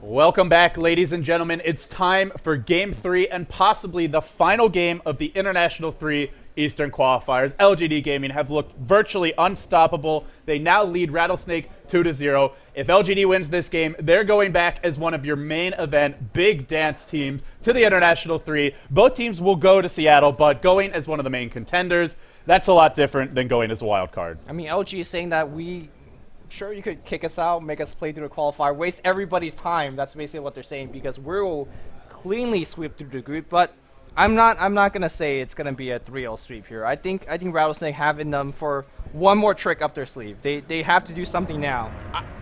Welcome back, ladies and gentlemen. It's time for Game 3 and possibly the final game of the International 3 Eastern Qualifiers. LGD Gaming have looked virtually unstoppable. They now lead Rattlesnake 2-0. If LGD wins this game, they're going back as one of your main event big dance teams to the International 3. Both teams will go to Seattle, but going as one of the main contenders, that's a lot different than going as a wild card. I mean, LG is saying that sure, you could kick us out, make us play through the qualifier, waste everybody's time. That's basically what they're saying because we will cleanly sweep through the group. But I'm not gonna say it's gonna be a 3-0 sweep here. I think Rattlesnake have in them for one more trick up their sleeve. They have to do something now.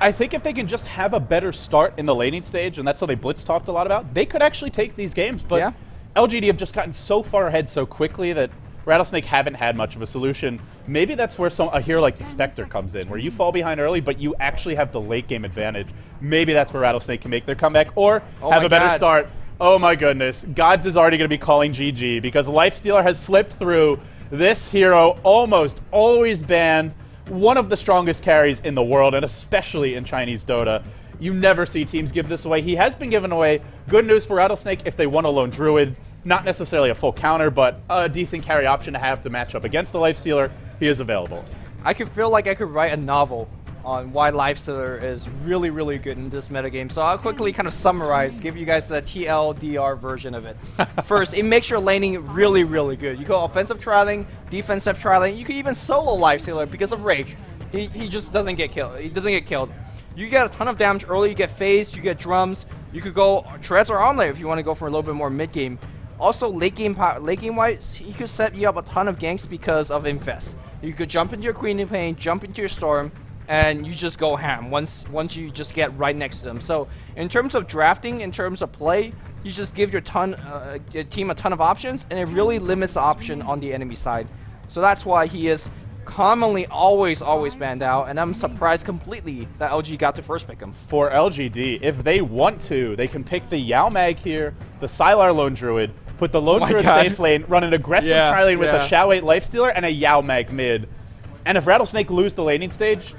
I think if they can just have a better start in the laning stage, and that's something Blitz talked a lot about, they could actually take these games. But yeah. LGD have just gotten so far ahead so quickly that Rattlesnake haven't had much of a solution. Maybe that's where a hero like the Spectre comes in, where you fall behind early, but you actually have the late game advantage. Maybe that's where Rattlesnake can make their comeback, or have a better start. Oh my goodness, Gods is already going to be calling GG because Lifestealer has slipped through. This hero almost always banned, one of the strongest carries in the world, and especially in Chinese Dota. You never see teams give this away. He has been given away. Good news for Rattlesnake if they want a lone Druid. Not necessarily a full counter, but a decent carry option to have to match up against the Lifestealer. He is available. I could feel like I could write a novel on why Lifestealer is really, really good in this metagame. So I'll quickly kind of summarize, give you guys the TLDR version of it. First, it makes your laning really, really good. You go offensive trialing, defensive trialing. You can even solo Lifestealer because of Rage. He just doesn't get killed. He doesn't get killed. You get a ton of damage early. You get phased. You get drums. You could go treads or omelet if you want to go for a little bit more mid game. Also, late game wise, he could set you up a ton of ganks because of Infest. You could jump into your Queen of Pain, jump into your Storm, and you just go ham once you just get right next to them. So, in terms of drafting, in terms of play, you just give your team a ton of options, and it really limits the option on the enemy side. So that's why he is commonly always banned out, and I'm surprised completely that LG got to first pick him. For LGD, if they want to, they can pick the Yao Mag here, the Sylar Lone Druid, put the Lone Druid safe lane, run an aggressive tri lane with a Shao 8 Lifestealer and a Yao Mag mid. And if Rattlesnake lose the laning stage,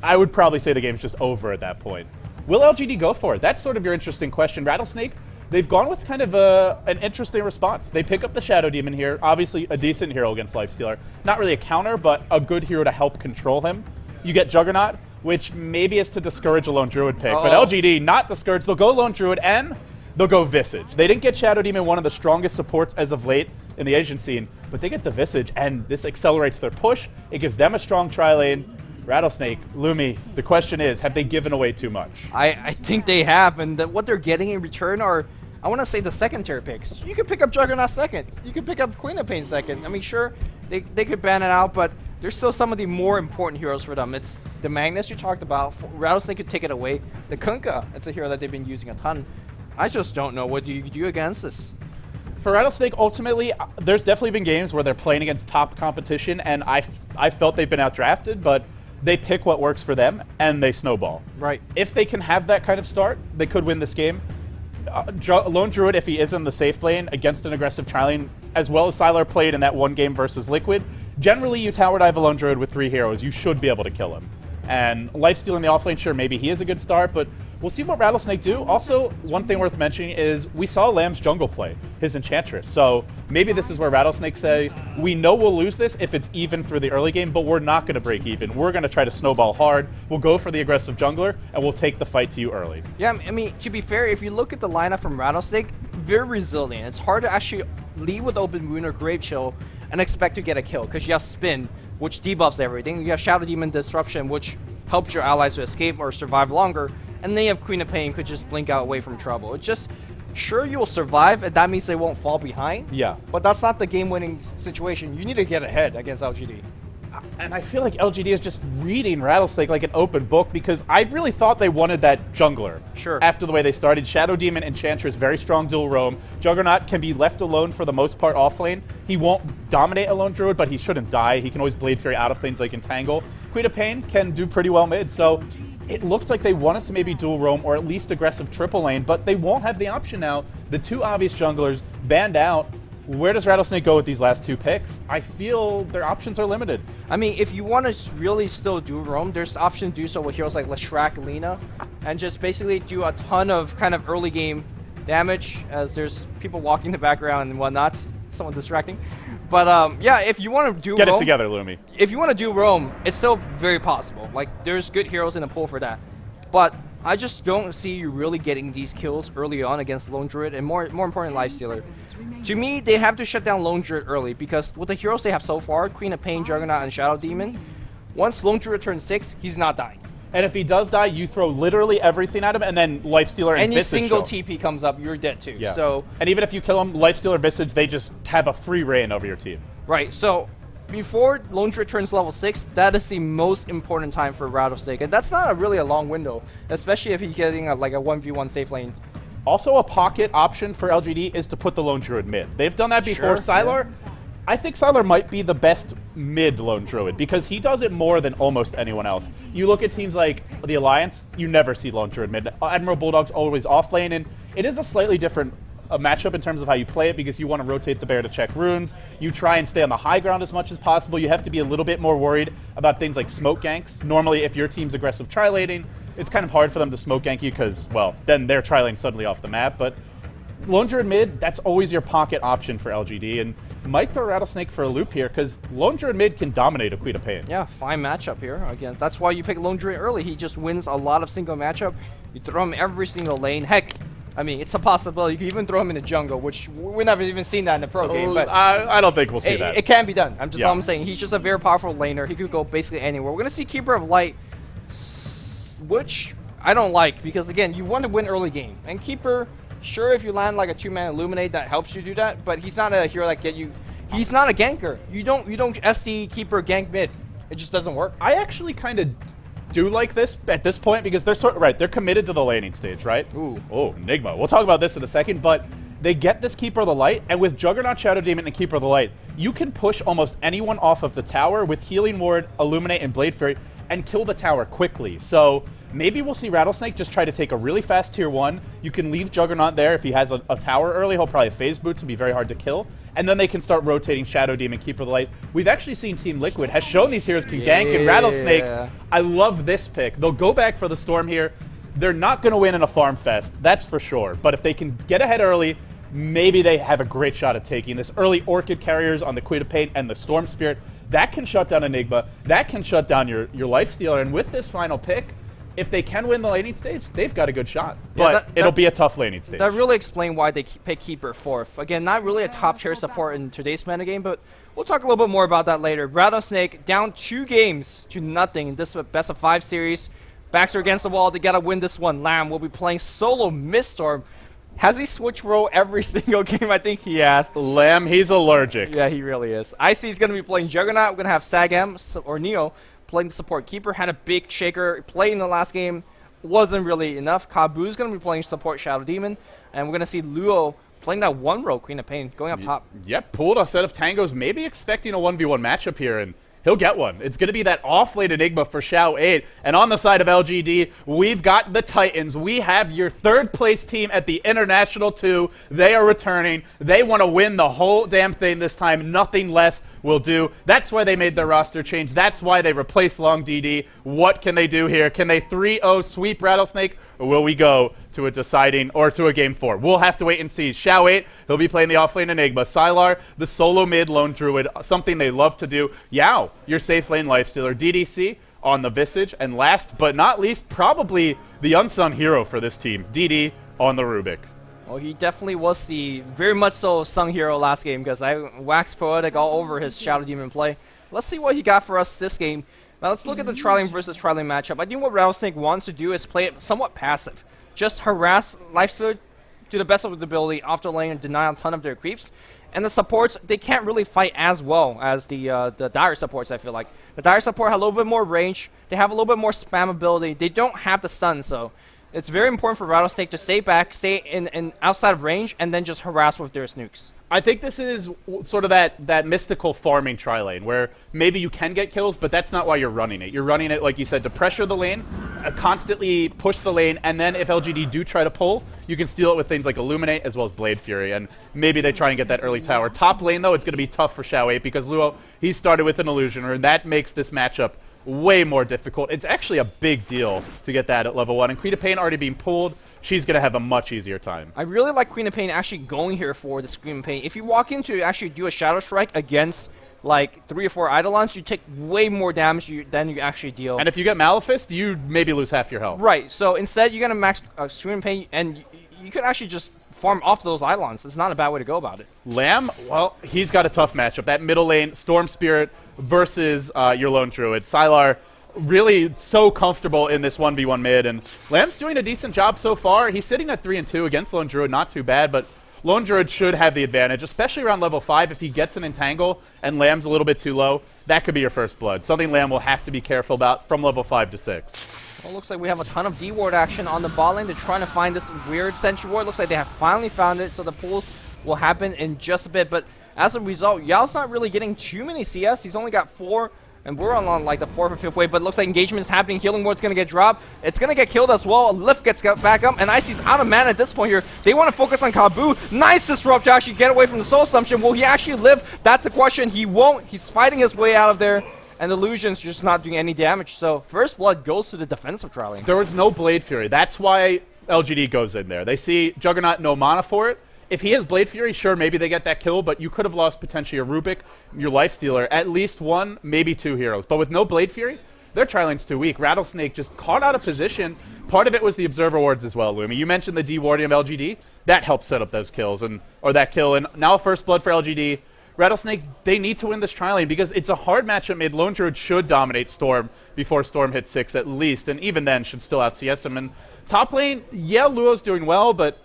I would probably say the game's just over at that point. Will LGD go for it? That's sort of your interesting question. Rattlesnake, they've gone with kind of an interesting response. They pick up the Shadow Demon here, obviously a decent hero against Lifestealer. Not really a counter, but a good hero to help control him. You get Juggernaut, which maybe is to discourage a Lone Druid pick, but LGD not discouraged. They'll go Lone Druid and they'll go Visage. They didn't get Shadow Demon, one of the strongest supports as of late in the Asian scene, but they get the Visage, and this accelerates their push. It gives them a strong tri-lane. Rattlesnake, Lumi, the question is, have they given away too much? I think they have, and what they're getting in return are, I want to say, the second tier picks. You could pick up Juggernaut second. You could pick up Queen of Pain second. I mean, sure, they could ban it out, but there's still some of the more important heroes for them. It's the Magnus you talked about. Rattlesnake could take it away. The Kunkka, it's a hero that they've been using a ton. I just don't know what you do against this. For Rattlesnake, ultimately, there's definitely been games where they're playing against top competition, and I felt they've been outdrafted, but they pick what works for them, and they snowball. Right. If they can have that kind of start, they could win this game. Lone Druid, if he is in the safe lane against an aggressive tri-lane, as well as Sylar played in that one game versus Liquid, generally you tower dive a Lone Druid with 3 heroes, you should be able to kill him. And Lifesteal in the offlane, sure, maybe he is a good start, but we'll see what Rattlesnake do. Also, one thing worth mentioning is we saw Lamb's jungle play, his Enchantress. So maybe this is where Rattlesnake say, we know we'll lose this if it's even through the early game, but we're not going to break even. We're going to try to snowball hard. We'll go for the aggressive jungler, and we'll take the fight to you early. Yeah, I mean, to be fair, if you look at the lineup from Rattlesnake, very resilient. It's hard to actually lead with Open Wound or Grave Chill and expect to get a kill, because you have Spin, which debuffs everything. You have Shadow Demon Disruption, which helps your allies to escape or survive longer. And then you have Queen of Pain, could just blink out away from trouble. It's just, sure, you'll survive, and that means they won't fall behind. Yeah. But that's not the game-winning situation. You need to get ahead against LGD. And I feel like LGD is just reading Rattlesnake like an open book, because I really thought they wanted that jungler. Sure. After the way they started. Shadow Demon, Enchantress, very strong dual roam. Juggernaut can be left alone for the most part off lane. He won't dominate a Lone Druid, but he shouldn't die. He can always Blade Fury out of things like Entangle. Queen of Pain can do pretty well mid, so it looks like they wanted to maybe dual roam or at least aggressive triple lane, but they won't have the option now. The 2 obvious junglers banned out. Where does Rattlesnake go with these last 2 picks? I feel their options are limited. I mean, if you want to really still do roam, there's option to do so with heroes like Leshrac, Lina, and just basically do a ton of kind of early game damage as there's people walking in the background and whatnot. Someone distracting. But yeah, if you want to do Get roam, it together, Lumi. If you want to do roam, it's still very possible. Like, there's good heroes in the pool for that. But I just don't see you really getting these kills early on against Lone Druid and more important Lifestealer. To me, they have to shut down Lone Druid early because with the heroes they have so far, Queen of Pain, Juggernaut, and Shadow Demon, once Lone Druid turns 6, he's not dying. And if he does die, you throw literally everything at him, and then Lifestealer and Any Visage single show. TP comes up, you're dead too. Yeah. So, and even if you kill him, Lifestealer, Visage, they just have a free reign over your team. right, so before Lone Druid turns level 6, that is the most important time for Rattlesnake. And that's not really a long window, especially if you're getting like a 1v1 safe lane. Also, a pocket option for LGD is to put the Lone Druid mid. They've done that before. Sure, Sylar, yeah. I think Sylar might be the best mid Lone Druid because he does it more than almost anyone else. You look at teams like the Alliance, you never see Lone Druid mid. Admiral Bulldog's always off lane, and it is a slightly different matchup in terms of how you play it because you want to rotate the bear to check runes. You try and stay on the high ground as much as possible. You have to be a little bit more worried about things like smoke ganks. Normally, if your team's aggressive tri-laning, it's kind of hard for them to smoke gank you because, well, then their tri-lane's suddenly off the map. But Lone Druid mid, that's always your pocket option for LGD, and might throw Rattlesnake for a loop here because Lone Druid mid can dominate a Queen of Pain. Yeah, fine matchup here. Again, that's why you pick Lone Druid early. He just wins a lot of single matchup. You throw him every single lane. Heck, I mean, it's a possibility. You can even throw him in the jungle, which we've never even seen that in the pro game. But I don't think we'll see that. It can be done. All I'm saying. He's just a very powerful laner. He could go basically anywhere. We're going to see Keeper of Light, which I don't like because, again, you want to win early game. And Keeper, sure, if you land like a 2-man Illuminate, that helps you do that. But he's not a hero that get you. He's not a ganker. You don't SD Keeper gank mid. It just doesn't work. I actually kind of do like this at this point because they're they're committed to the laning stage, right? Ooh. Oh, Enigma. We'll talk about this in a second, but they get this Keeper of the Light, and with Juggernaut, Shadow Demon, and Keeper of the Light, you can push almost anyone off of the tower with Healing Ward, Illuminate, and Blade Fury, and kill the tower quickly. So maybe we'll see Rattlesnake just try to take a really fast tier 1. You can leave Juggernaut there. If he has a tower early, he'll probably phase boots and be very hard to kill. And then they can start rotating Shadow Demon, Keeper of the Light. We've actually seen Team Liquid has shown these heroes can gank, and Rattlesnake, I love this pick. They'll go back for the Storm here. They're not going to win in a farm fest, that's for sure. But if they can get ahead early, maybe they have a great shot at taking this early Orchid carriers on the Queen of Pain and the Storm Spirit. That can shut down Enigma. That can shut down your Lifestealer. And with this final pick, if they can win the laning stage, they've got a good shot. But it'll be a tough laning stage. That really explains why they pick Keeper 4th. Again, not really a top tier support in today's metagame, but we'll talk a little bit more about that later. Rattlesnake down 2 games to nothing in this best of 5 series. Backs are against the wall. They got to win this one. Lamb will be playing solo Miststorm. Has he switched role every single game? I think he has. Lamb, he's allergic. Yeah, he really is. Icy's going to be playing Juggernaut. We're going to have Sagam or Neo playing the support. Keeper had a big shaker play in the last game. Wasn't really enough. Kabu's going to be playing support Shadow Demon. And we're going to see Luo playing that 1-row Queen of Pain going up top. Yep, pulled a set of tangos, maybe expecting a 1v1 matchup here, and he'll get one. It's going to be that off-lane Enigma for Xiao 8. And on the side of LGD, we've got the Titans. We have your 3rd place team at the International 2. They are returning. They want to win the whole damn thing this time. Nothing less will do. That's why they made their roster change. That's why they replaced Long DD. What can they do here? Can they 3-0 sweep Rattlesnake? Or will we go to a deciding or to a game 4? We'll have to wait and see. Xiao 8, he'll be playing the offlane Enigma. Sylar, the solo mid Lone Druid, something they love to do. Yao, your safe lane Lifestealer. DDC on the Visage. And last but not least, probably the unsung hero for this team, DD on the Rubik. Well, he definitely was the very much so sung hero last game because I waxed poetic all over his Shadow Demon play. Let's see what he got for us this game. Now let's look at the Trialing versus Trialing matchup. I think what Rattlesnake wants to do is play it somewhat passive. Just harass Lifestealer to the best of their ability off the lane and deny a ton of their creeps. And the supports, they can't really fight as well as the Dire supports, I feel like. The Dire support have a little bit more range. They have a little bit more spam ability. They don't have the stun, so it's very important for Rattlesnake to stay back, stay in outside of range, and then just harass with their snooks. I think this is sort of that mystical farming tri-lane where maybe you can get kills, but that's not why you're running it. You're running it, like you said, to pressure the lane, constantly push the lane, and then if LGD do try to pull, you can steal it with things like Illuminate as well as Blade Fury, and maybe they try and get that early tower. Top lane, though, it's going to be tough for Xiao 8 because Luo, he started with an Illusioner, and that makes this matchup way more difficult. It's actually a big deal to get that at level 1, and Queen of Pain already being pulled, she's going to have a much easier time. I really like Queen of Pain actually going here for the Scream of Pain. If you walk in to actually do a Shadow Strike against like 3 or 4 Eidolons, you take way more damage than you actually deal. And if you get Malefist, you maybe lose half your health. Right, so instead you're going to max Scream of Pain, and you could actually just farm off those Eidolons. It's not a bad way to go about it. Lamb, well, he's got a tough matchup. That middle lane, Storm Spirit versus your Lone Druid. Sylar really so comfortable in this 1v1 mid, and Lamb's doing a decent job so far. He's sitting at 3-2 against Lone Druid, not too bad, but Lone Druid should have the advantage, especially around level 5. If he gets an entangle and Lamb's a little bit too low, that could be your first blood. Something Lamb will have to be careful about from level 5 to 6. Well, looks like we have a ton of D-Ward action on the bot lane. They're trying to find this weird Sentry Ward. Looks like they have finally found it, so the pulls will happen in just a bit, but as a result, Yao's not really getting too many CS. He's only got 4. And we're on like the 4th or 5th wave, but it looks like engagement is happening. Healing Ward's going to get dropped. It's going to get killed as well. Lift gets back up, and Icy's out of mana at this point here. They want to focus on Kabu. Nice disrupt to actually get away from the Soul Assumption. Will he actually live? That's the question. He won't. He's fighting his way out of there, and the Illusion's just not doing any damage. So first blood goes to the defensive tri-lane. There was no Blade Fury. That's why LGD goes in there. They see Juggernaut no mana for it. If he has Blade Fury, sure, maybe they get that kill, but you could have lost potentially a Rubik, your Lifestealer, at least 1, maybe 2 heroes. But with no Blade Fury, their tri-lane's too weak. Rattlesnake just caught out of position. Part of it was the Observer Wards as well, Lumi. You mentioned the D-warding of LGD. That helped set up those kills, or that kill. And now first blood for LGD. Rattlesnake, they need to win this tri-lane because it's a hard matchup mid. Lone Druid should dominate Storm before Storm hits 6 at least, and even then should still out-CS him. And top lane, yeah, Luo's doing well, but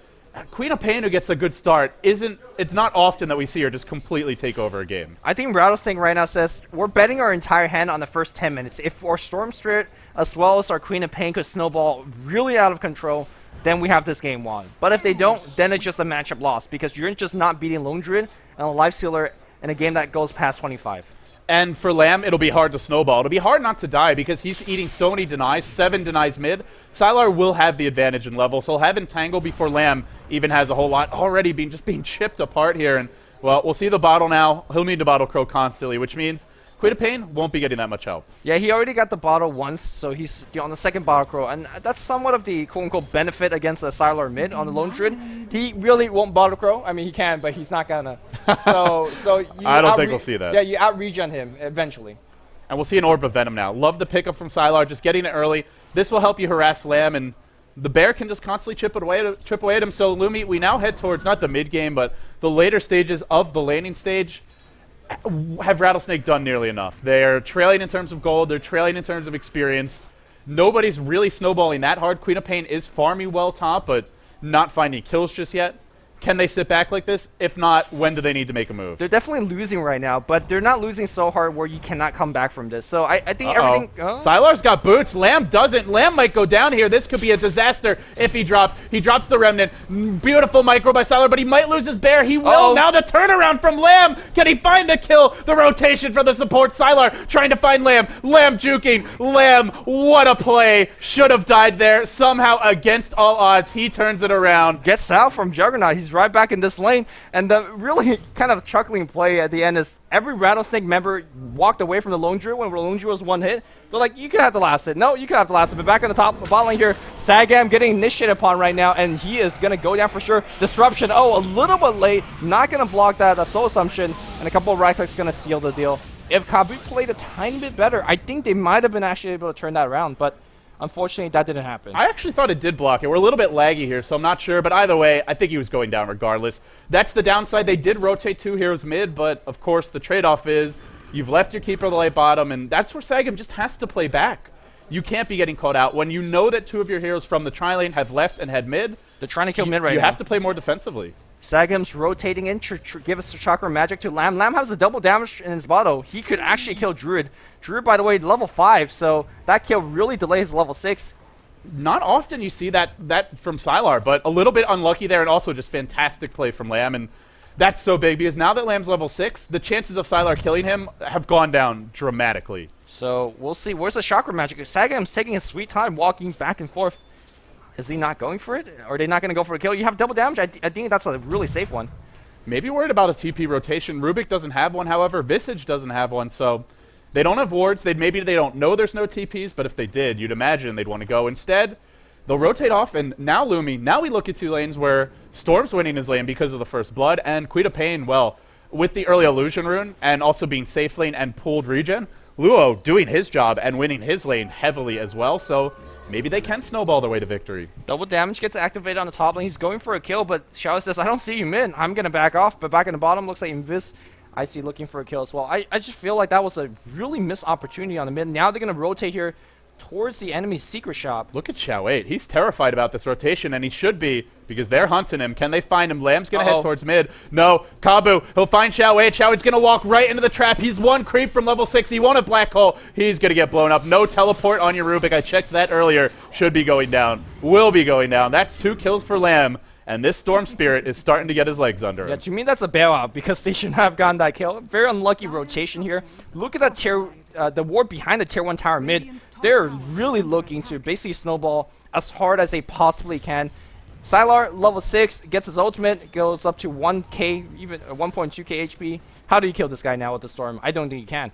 Queen of Pain, who gets a good start, it's not often that we see her just completely take over a game. I think Rattlesnake right now says, we're betting our entire hand on the first 10 minutes. If our Storm Spirit, as well as our Queen of Pain, could snowball really out of control, then we have this game won. But if they don't, then it's just a matchup loss, because you're just not beating Lone Druid and a Lifestealer in a game that goes past 25. And for Lamb, it'll be hard to snowball. It'll be hard not to die because he's eating so many denies, 7 denies mid. Sylar will have the advantage in level, so he'll have Entangle before Lamb even has a whole lot already being chipped apart here. And, well, we'll see the bottle now. He'll need to bottle Crow constantly, which means Queen of Pain won't be getting that much help. Yeah, he already got the bottle once, so he's on the second bottle Crow, and that's somewhat of the quote-unquote benefit against a Sylar mid on the Lone Druid. He really won't bottle Crow. I mean, he can, but he's not gonna. So you I don't think we'll see that. Yeah, you out-regen him eventually. And we'll see an Orb of Venom now. Love the pickup from Sylar, just getting it early. This will help you harass Lamb, and the bear can just constantly chip away at him. So, Lumi, we now head towards not the mid-game, but the later stages of the laning stage. Have Rattlesnake done nearly enough? They're trailing in terms of gold. They're trailing in terms of experience. Nobody's really snowballing that hard. Queen of Pain is farming well top, but not finding kills just yet. Can they sit back like this? If not, when do they need to make a move? They're definitely losing right now, but they're not losing so hard where you cannot come back from this. So I think everything... Sylar's got boots. Lamb doesn't. Lamb might go down here. This could be a disaster if he drops. He drops the Remnant. Beautiful micro by Sylar, but he might lose his bear. He will. Now the turnaround from Lamb. Can he find the kill? The rotation for the support. Sylar trying to find Lamb. Lamb juking. Lamb, what a play. Should have died there. Somehow, against all odds, he turns it around. Gets out from Juggernaut. He's right back in this lane, and the really kind of chuckling play at the end is every Rattlesnake member walked away from the Lone Druid when the Lone Druid was one hit. They're like, you could have the last hit. No, you could have the last hit. But back on the top bot lane here, Sagam getting initiated upon right now, and he is going to go down for sure. Disruption, a little bit late. Not going to block that Soul Assumption, and a couple of right clicks going to seal the deal. If Kabu played a tiny bit better, I think they might have been actually able to turn that around, but unfortunately, that didn't happen. I actually thought it did block it. We're a little bit laggy here, so I'm not sure. But either way, I think he was going down regardless. That's the downside. They did rotate 2 heroes mid, but of course the trade-off is you've left your keeper of the late bottom, and that's where Sagam just has to play back. You can't be getting caught out. When you know that 2 of your heroes from the tri-lane have left and head mid, they're trying to kill mid right now. You have to play more defensively. Sagam's rotating in to give us the Chakra Magic to Lamb. Lamb has a double damage in his bottle. He could actually kill Druid. Druid, by the way, level 5, so that kill really delays level 6. Not often you see that from Sylar, but a little bit unlucky there, and also just fantastic play from Lamb. And That's so big because now that Lamb's level 6, the chances of Sylar killing him have gone down dramatically. So we'll see. Where's the chakra magic? Sagam's taking his sweet time walking back and forth. Is he not going for it? Or are they not going to go for a kill? You have double damage. I think that's a really safe one. Maybe worried about a TP rotation. Rubik doesn't have one, however. Visage doesn't have one, so they don't have wards. Maybe they don't know there's no TPs, but if they did, you'd imagine they'd want to go. Instead, they'll rotate off, and now Lumi, now we look at 2 lanes where Storm's winning his lane because of the first blood, and Quita Pain, well, with the early illusion rune, and also being safe lane and pooled regen, Luo doing his job and winning his lane heavily as well, so maybe they can snowball their way to victory. Double damage gets activated on the top lane. He's going for a kill, but Xiao says, I don't see you mid. I'm going to back off, but back in the bottom, looks like Invis. I see looking for a kill as well. I just feel like that was a really missed opportunity on the mid. Now they're going to rotate here towards the enemy's secret shop. Look at Xiao 8. He's terrified about this rotation, and he should be because they're hunting him. Can they find him? Lamb's going to head towards mid. No, Kabu. He'll find Xiao 8. Xiao 8's going to walk right into the trap. He's one creep from level 6. He won't have black hole. He's going to get blown up. No teleport on your Rubik. I checked that earlier. Should be going down. Will be going down. That's 2 kills for Lamb. And this Storm Spirit is starting to get his legs under him. Yeah, to me that's a bailout because they shouldn't have gotten that kill. Very unlucky rotation here. Look at that the ward behind the tier 1 tower mid. They're really looking to basically snowball as hard as they possibly can. Sylar, level 6, gets his ultimate, goes up to 1k, even 1.2k HP. How do you kill this guy now with the Storm? I don't think you can.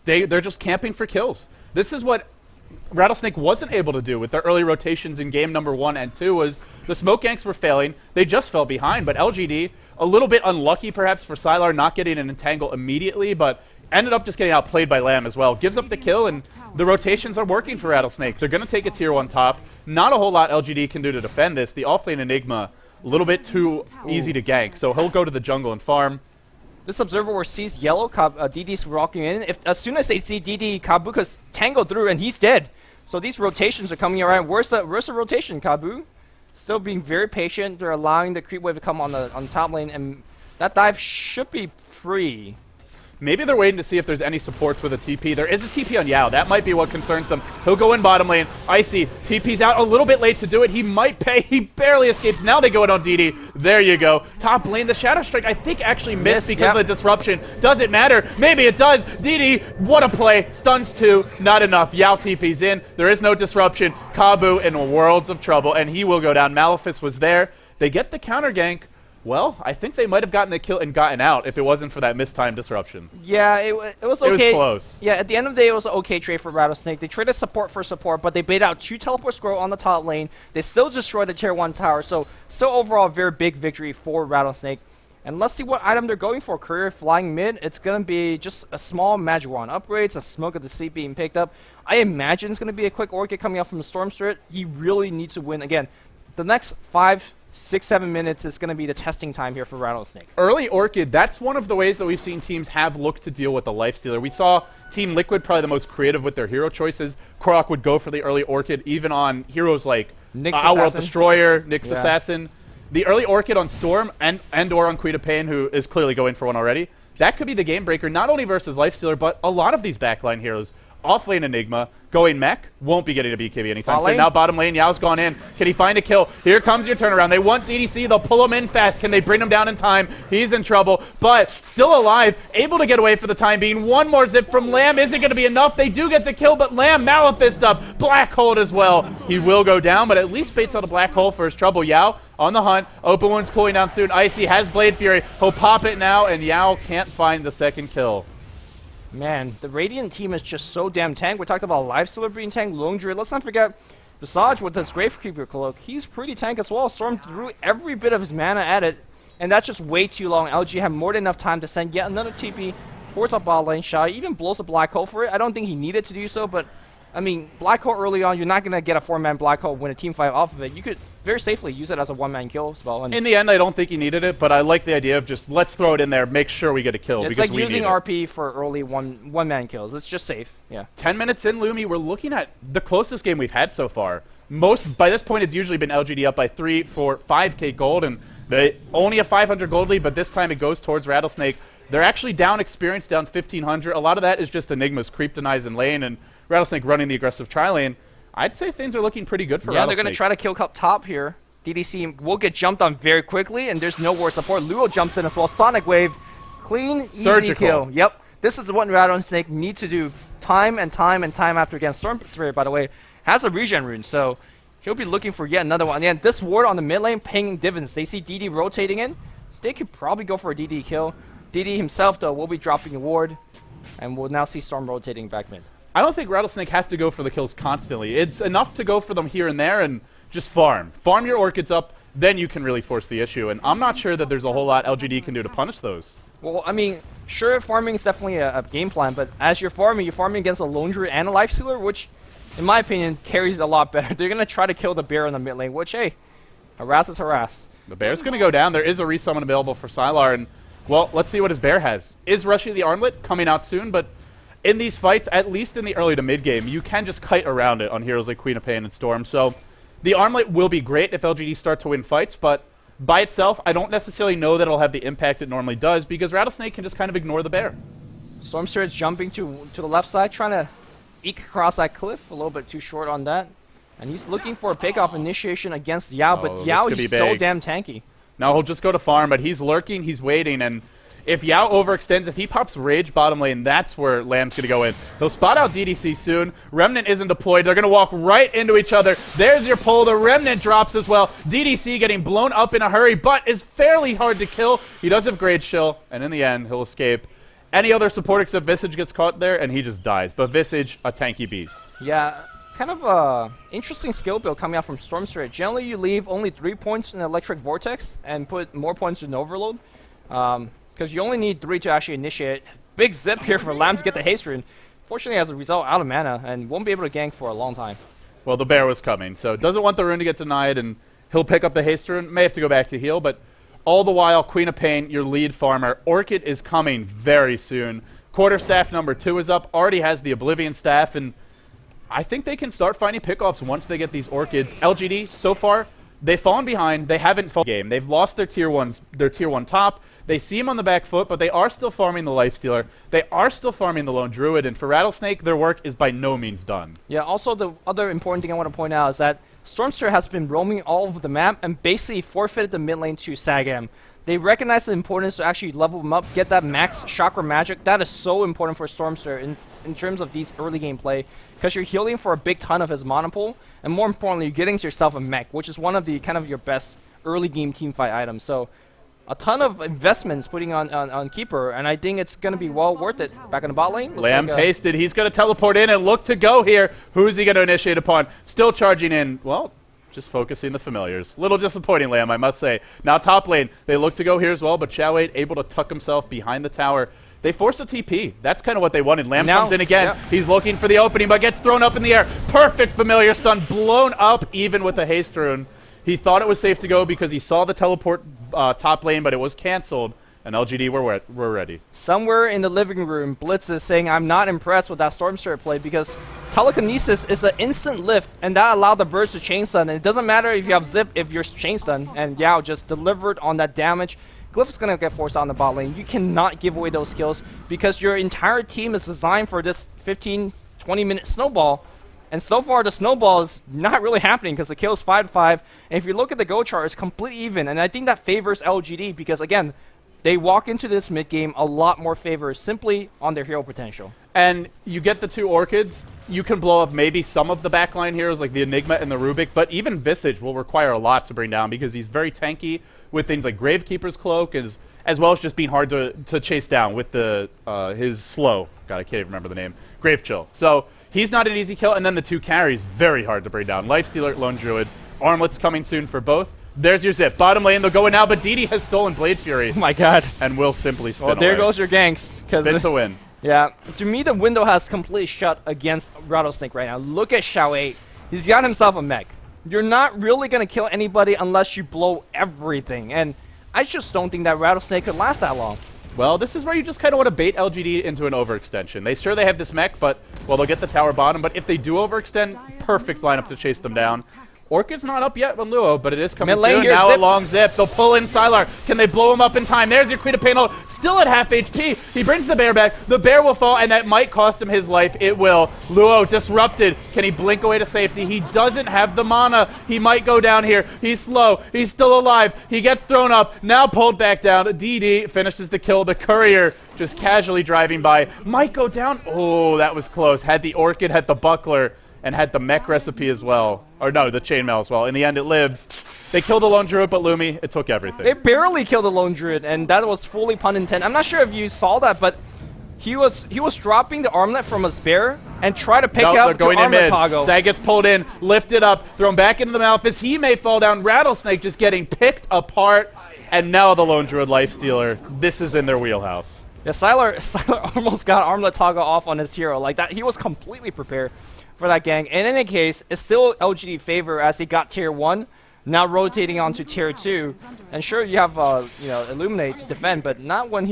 They're just camping for kills. This is what Rattlesnake wasn't able to do with their early rotations in game number 1 and 2 was the smoke ganks were failing. They just fell behind, but LGD, a little bit unlucky perhaps for Sylar not getting an entangle immediately, but ended up just getting outplayed by Lamb as well. Gives up the kill, and the rotations are working for Rattlesnake. They're going to take a tier 1 top. Not a whole lot LGD can do to defend this. The offlane Enigma, a little bit too easy to gank, so he'll go to the jungle and farm. This observer sees yellow, DD's walking in. As soon as they see DD, Kabuka's tangled through and he's dead. So these rotations are coming around. Where's the rotation, Kabu? Still being very patient. They're allowing the creep wave to come on the top lane, and that dive should be free. Maybe they're waiting to see if there's any supports with a TP. There is a TP on Yao. That might be what concerns them. He'll go in bottom lane. Icy, TP's out a little bit late to do it. He might pay. He barely escapes. Now they go in on DD. There you go. Top lane. The Shadow Strike, I think, actually missed because of the disruption. Does it matter? Maybe it does. DD, what a play. Stuns 2. Not enough. Yao TP's in. There is no disruption. Kabu in worlds of trouble, and he will go down. Malefice was there. They get the counter gank. Well, I think they might have gotten the kill and gotten out if it wasn't for that mistimed disruption. Yeah, it was okay. It was close. Yeah, at the end of the day, it was an okay trade for Rattlesnake. They traded support for support, but they bait out 2 teleport scroll on the top lane. They still destroyed the tier 1 tower, so still overall a very big victory for Rattlesnake. And let's see what item they're going for. Career flying mid. It's going to be just a small magic wand upgrades, a smoke of the sea being picked up. I imagine it's going to be a quick orchid coming out from the Storm Spirit. He really needs to win. Again, the next 5, 6, 7 minutes is going to be the testing time here for Rattlesnake. Early Orchid, that's one of the ways that we've seen teams have looked to deal with the Lifestealer. We saw Team Liquid probably the most creative with their hero choices. Korok would go for the early Orchid, even on heroes like Outworld Destroyer, Nyx Assassin. The early Orchid on Storm and or on Quita Pain, who is clearly going for one already. That could be the game breaker, not only versus Lifestealer, but a lot of these backline heroes. Offlane Enigma, going mech, won't be getting a BKB anytime soon. Now bottom lane, Yao's gone in. Can he find a kill? Here comes your turnaround. They want DDC. They'll pull him in fast. Can they bring him down in time? He's in trouble, but still alive, able to get away for the time being. One more zip from Lamb. Isn't going to be enough. They do get the kill, but Lamb Malefist up. Black Hole as well. He will go down, but at least baits out a Black Hole for his trouble. Yao on the hunt. Open Wound's cooling down soon. Icy has Blade Fury. He'll pop it now, and Yao can't find the second kill. Man, the Radiant team is just so damn tank. We talked about Lifestealer being tank, Lone Druid. Let's not forget Visage with his Gravekeeper Cloak. He's pretty tank as well. Storm threw every bit of his mana at it, and that's just way too long. LG had more than enough time to send yet another TP towards a bot lane shot. He even blows a Black Hole for it. I don't think he needed to do so, but I mean, Black Hole early on, you're not going to get a 4-man Black Hole, win a team fight off of it. You could very safely use it as a 1-man kill spell. In the end, I don't think he needed it, but I like the idea of just let's throw it in there, make sure we get a kill. It's like using RP for early one-man kills. It's just safe. Yeah. 10 minutes in, Lumi, we're looking at the closest game we've had so far. By this point, it's usually been LGD up by 3, 4, 5k gold, and only a 500 gold lead, but this time it goes towards Rattlesnake. They're actually down experience, down 1,500. A lot of that is just Enigma's creep denies in lane, and Rattlesnake running the aggressive tri-lane. I'd say things are looking pretty good for Rattlesnake. Yeah, they're going to try to kill top here. DDC will get jumped on very quickly, and there's no ward support. Luo jumps in as well. Sonic Wave, clean, easy kill. Yep, this is what Rattlesnake needs to do time and time and time after again. Storm Spirit, by the way, has a regen rune, so he'll be looking for yet another one. And this ward on the mid lane paying dividends. They see DD rotating in. They could probably go for a DD kill. DD himself, though, will be dropping a ward, and we'll now see Storm rotating back mid. I don't think Rattlesnake have to go for the kills constantly. It's enough to go for them here and there and just farm. Farm your Orchids up, then you can really force the issue. And I'm not sure that there's a whole lot LGD can do to punish those. Well, I mean, sure, farming is definitely a game plan, but as you're farming against a Lone Druid and a Life Stealer, which, in my opinion, carries a lot better. They're going to try to kill the bear in the mid lane, which, hey, harass is harass. The bear's going to go down. There is a resummon available for Sylar, and, well, let's see what his bear has. Is Rushy the Armlet coming out soon? But in these fights, at least in the early to mid game, you can just kite around it on heroes like Queen of Pain and Storm. So the Armlet will be great if LGD start to win fights, but by itself, I don't necessarily know that it'll have the impact it normally does because Rattlesnake can just kind of ignore the bear. Storm Spirit's jumping to the left side, trying to eke across that cliff. A little bit too short on that. And he's looking for a pick-off initiation against Yao, but Yao is so damn tanky. Now he'll just go to farm, but he's lurking, he's waiting, and if Yao overextends, if he pops Rage bottom lane, that's where Lamb's going to go in. They'll spot out DDC soon. Remnant isn't deployed. They're going to walk right into each other. There's your pull. The Remnant drops as well. DDC getting blown up in a hurry, but is fairly hard to kill. He does have Great Chill, and in the end, he'll escape. Any other support except Visage gets caught there, and he just dies. But Visage, a tanky beast. Yeah, kind of a interesting skill build coming out from Storm Spirit. Generally, you leave only 3 points in Electric Vortex and put more points in Overload. Because you only need 3 to actually initiate. Big zip here for Lamb to get the haste rune. Fortunately, as a result, out of mana, and won't be able to gank for a long time. Well, the bear was coming, so doesn't want the rune to get denied, and he'll pick up the haste rune. May have to go back to heal, but all the while, Queen of Pain, your lead farmer. Orchid is coming very soon. Quarterstaff number 2 is up, already has the Oblivion Staff, and I think they can start finding pickoffs once they get these Orchids. LGD, so far, they've fallen behind. They haven't fallen game. They've lost their tier 1 top. They see him on the back foot, but they are still farming the Lifestealer. They are still farming the Lone Druid, and for Rattlesnake, their work is by no means done. Yeah, also the other important thing I want to point out is that Stormster has been roaming all over the map and basically forfeited the mid lane to Sagam. They recognize the importance to actually level them up, get that max chakra magic. That is so important for Stormster in terms of these early game play, because you're healing for a big ton of his mana pool, and more importantly, you're getting yourself a mech, which is one of the kind of your best early game teamfight items. So a ton of investments putting on Keeper, and I think it's going to be well worth it. Back in the bot lane. Lamb's hasted. He's going to teleport in and look to go here. Who's he going to initiate upon? Still charging in. Well, just focusing the familiars. Little disappointing, Lamb, I must say. Now top lane. They look to go here as well, but Chao 8 able to tuck himself behind the tower. They force a TP. That's kind of what they wanted. Lamb comes in again. Yep. He's looking for the opening, but gets thrown up in the air. Perfect familiar stun. Blown up even with the haste rune. He thought it was safe to go because he saw the teleport top lane, but it was canceled, and LGD were ready. Somewhere in the living room, Blitz is saying, I'm not impressed with that Storm Spirit play because Telekinesis is an instant lift, and that allowed the birds to chain stun. And it doesn't matter if you have Zip, if you're chain stun, and Yao just delivered on that damage. Glyph is going to get forced out in the bot lane. You cannot give away those skills because your entire team is designed for this 15-20 minute snowball. And so far, the snowball is not really happening because the kill is 5-5. And if you look at the go chart, it's completely even. And I think that favors LGD because, again, they walk into this mid-game a lot more favors simply on their hero potential. And you get the 2 Orchids. You can blow up maybe some of the backline heroes like the Enigma and the Rubik, but even Visage will require a lot to bring down because he's very tanky with things like Gravekeeper's Cloak as well as just being hard to chase down with the his slow. God, I can't even remember the name. Grave Chill. So he's not an easy kill, and then the 2 carries, very hard to bring down. Lifestealer, Lone Druid, Armlet's coming soon for both. There's your zip. Bottom lane, they'll go in now, but DD has stolen Blade Fury. Oh my god. And will simply spin Well, there away. goes your ganks. Spin to win. Yeah, to me, the window has completely shut against Rattlesnake right now. Look at Shao 8. He's got himself a mech. You're not really going to kill anybody unless you blow everything, and I just don't think that Rattlesnake could last that long. Well, this is where you just kind of want to bait LGD into an overextension. They have this mech, but, well, they'll get the tower bottom, but if they do overextend, perfect lineup to chase them down. Orchid's not up yet with Luo, but it is coming Mid lane soon. here, Now Zip. a long zip. They'll pull in Sylar. Can they blow him up in time? There's your Queen of Pain ult. Still at half HP. He brings the bear back. The bear will fall, and that might cost him his life. It will. Luo disrupted. Can he blink away to safety? He doesn't have the mana. He might go down here. He's slow. He's still alive. He gets thrown up. Now pulled back down. DD finishes the kill. The courier just casually driving by. Might go down. Oh, that was close. Had the Orchid, had the Buckler, and had the mech recipe as well. Or no, the chainmail as well. In the end, it lives. They killed the lone druid, but Lumi, it took everything. They barely killed the lone druid, and that was fully pun intended. I'm not sure if you saw that, but he was dropping the armlet from his bear and try to pick up the armlet toggle. Zag gets pulled in, lifted up, thrown back into the mouth as he may fall down. Rattlesnake just getting picked apart, and now the lone druid lifestealer. This is in their wheelhouse. Yeah, Sylar almost got armlet toggle off on his hero like that. He was completely prepared for that gang. In any case, it's still LGD favor as he got tier 1, now rotating onto tier 2. And sure, you have Illuminate to defend, but not when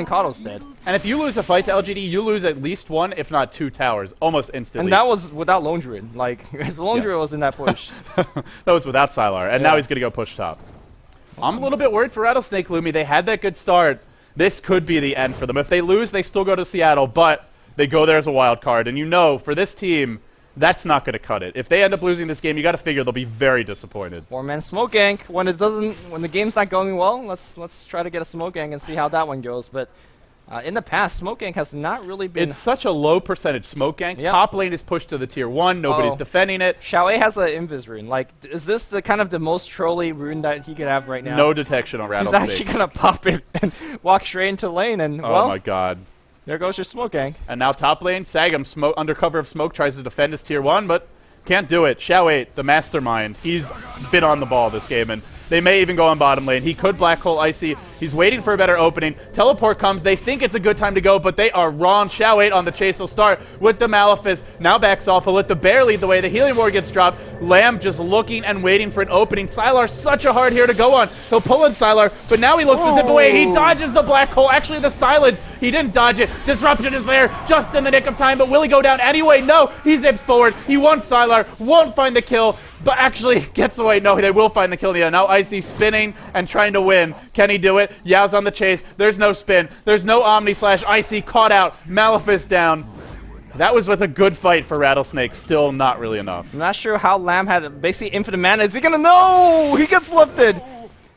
Kato's dead. And if you lose a fight to LGD, you lose at least 1, if not 2 towers, almost instantly. And that was without Lone Druid. Like, Lone Druid was in that push. That was without Sylar, and now he's going to go push top. I'm a little bit worried for Rattlesnake, Lumi. They had that good start. This could be the end for them. If they lose, they still go to Seattle, but they go there as a wild card. And you know, for this team, that's not going to cut it. If they end up losing this game, you got to figure they'll be very disappointed. 4-man smoke gank. When the game's not going well, let's try to get a smoke gank and see how that one goes. But in the past, smoke gank has not really been. It's such a low percentage smoke gank. Yep. Top lane is pushed to the tier 1. Nobody's defending it. Xiaowei has an invis rune. Like, is this the kind of the most trolly rune that he could have right now? No detection on Rattlesnake. He's actually gonna pop it and walk straight into lane, and oh my god. There goes your smoke gank. And now top lane, Sagam, under cover of smoke, tries to defend his tier 1, but can't do it. Xiaowei, the mastermind, he's been on the ball this game, and they may even go on bottom lane. He could black hole Icy. He's waiting for a better opening. Teleport comes. They think it's a good time to go, but they are wrong. Xiaowei on the chase will start with the Malefice. Now backs off. He'll let the bear lead the way. The healing ward gets dropped. Lamb just looking and waiting for an opening. Sylar, such a hard here to go on. He'll pull in Sylar, but now he looks to zip away. He dodges the black hole. Actually, the silence. He didn't dodge it. Disruption is there just in the nick of time, but will he go down anyway? No, he zips forward. He wants Sylar. Won't find the kill, but actually gets away. No, they will find the kill in the end. Now Icy spinning and trying to win. Can he do it? Yao's on the chase. There's no spin. There's no Omni slash Icy caught out. Malefice down. That was with a good fight for Rattlesnake. Still not really enough. I'm not sure how Lamb had basically infinite mana. Is he gonna know? He gets lifted.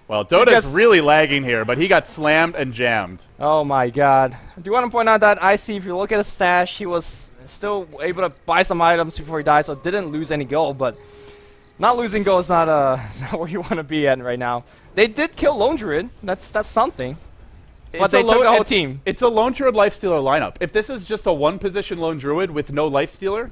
Well, Dota's really lagging here, but he got slammed and jammed. Oh my god. I do want to point out that Icy, if you look at his stash, he was still able to buy some items before he died, so didn't lose any gold, but not losing gold is not not where you want to be at right now. They did kill Lone Druid. That's something. But they took the whole team. It's a Lone Druid Lifestealer lineup. If this is just a one-position Lone Druid with no Lifestealer,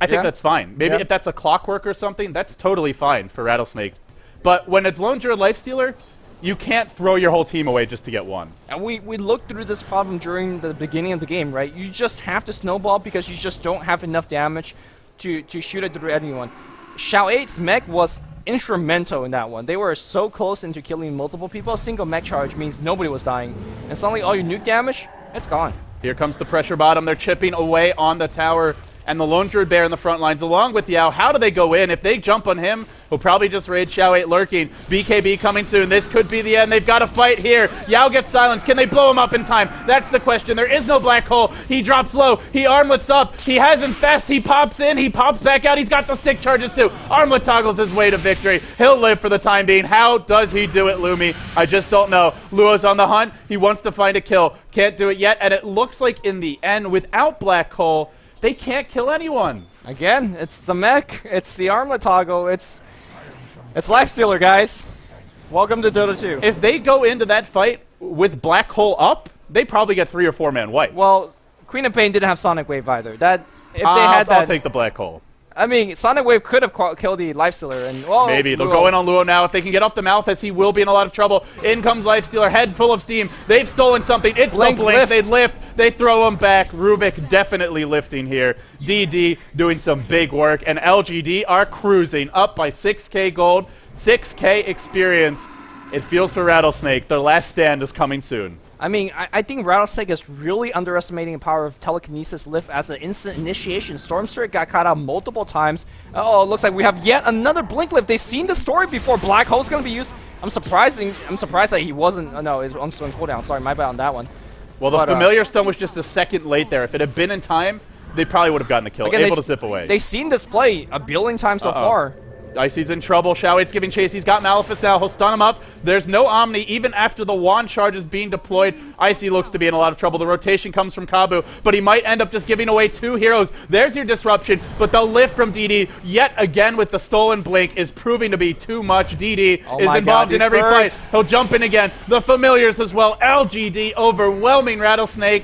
I think that's fine. Maybe if that's a Clockwork or something, that's totally fine for Rattlesnake. But when it's Lone Druid Lifestealer, you can't throw your whole team away just to get one. And we looked through this problem during the beginning of the game, right? You just have to snowball because you just don't have enough damage to shoot it through anyone. Xiaowei's mech was instrumental in that one. They were so close into killing multiple people. A single mech charge means nobody was dying. And suddenly all your nuke damage, it's gone. Here comes the pressure bottom. They're chipping away on the tower. And the Lone Druid Bear in the front lines along with Yao. How do they go in? If they jump on him, he'll probably just raid Xiaowei lurking. BKB coming soon. This could be the end. They've got to fight here. Yao gets silenced. Can they blow him up in time? That's the question. There is no black hole. He drops low. He armlets up. He has infest. He pops in. He pops back out. He's got the stick charges too. Armlet toggles his way to victory. He'll live for the time being. How does he do it, Lumi? I just don't know. Luo's on the hunt. He wants to find a kill. Can't do it yet. And it looks like in the end, without black hole, they can't kill anyone. Again, it's the mech, it's the armlet toggle, it's Lifestealer, guys. Welcome to Dota 2. If they go into that fight with black hole up, they probably get 3 or 4 man wipe. Well, Queen of Pain didn't have Sonic Wave either. I'll take the black hole. I mean, Sonic Wave could have killed the Lifestealer, and well, maybe they'll go in on Luo now. If they can get off the mouth, as he will be in a lot of trouble. In comes Lifestealer, head full of steam. They've stolen something. It's the blink. They lift. They throw him back. Rubik definitely lifting here. DD doing some big work, and LGD are cruising up by 6K gold, 6K experience. It feels for Rattlesnake. Their last stand is coming soon. I mean, I think Rattlesnake is really underestimating the power of telekinesis lift as an instant initiation. Stormster got caught out multiple times. Oh, it looks like we have yet another blink lift. They've seen the story before. Black Hole's gonna be used. I'm surprised that he wasn't. No, it's on cooldown. Sorry, my bad on that one. Well, the familiar stun was just a second late there. If it had been in time, they probably would have gotten the kill. Again, able to zip away. They've seen this play a billion times so far. Icy's in trouble. Xiaoweight's giving chase. He's got Maleficent now. He'll stun him up. There's no Omni. Even after the wand charge is being deployed, Icy looks to be in a lot of trouble. The rotation comes from Kabu, but he might end up just giving away 2 heroes. There's your disruption, but the lift from DD, yet again with the stolen blink, is proving to be too much. DD is involved in every fight. He'll jump in again. The familiars as well. LGD overwhelming Rattlesnake.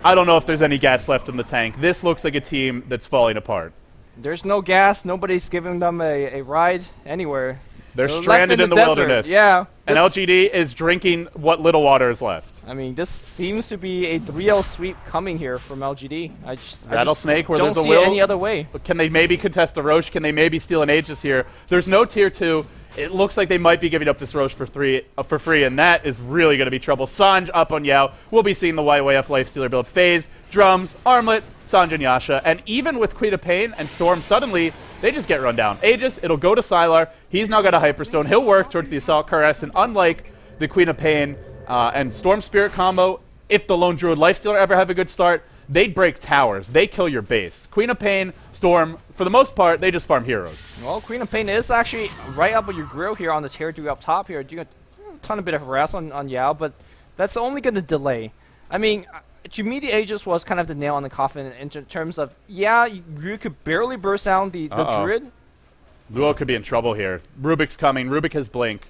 I don't know if there's any gas left in the tank. This looks like a team that's falling apart. There's no gas. Nobody's giving them a ride anywhere. They're stranded in the wilderness. Yeah. And LGD is drinking what little water is left. I mean, this seems to be a 3L sweep coming here from LGD. Rattlesnake, where there's there's a will. will. Don't see any other way. Can they maybe contest a Roche? Can they maybe steal an Aegis here? There's no tier 2. It looks like they might be giving up this Roche for free, and that is really going to be trouble. Sanj up on Yao. We'll be seeing the YYF Lifestealer build. Phase, Drums, Armlet, Sanj and Yasha. And even with Queen of Pain and Storm, suddenly they just get run down. Aegis, it'll go to Sylar. He's now got a Hyperstone. He'll work towards the Assault Caress, and unlike the Queen of Pain and Storm Spirit combo, if the Lone Druid Lifestealer ever have a good start, they'd break towers. They kill your base. Queen of Pain, Storm, for the most part, they just farm heroes. Well, Queen of Pain is actually right up with your grill here on this tier 2 up top here. Doing a ton of bit of harass on Yao, but that's only going to delay. I mean, to me, the Aegis was kind of the nail on the coffin in terms of, yeah, you could barely burst down the Druid. Luo could be in trouble here. Rubik's coming. Rubik has Blink.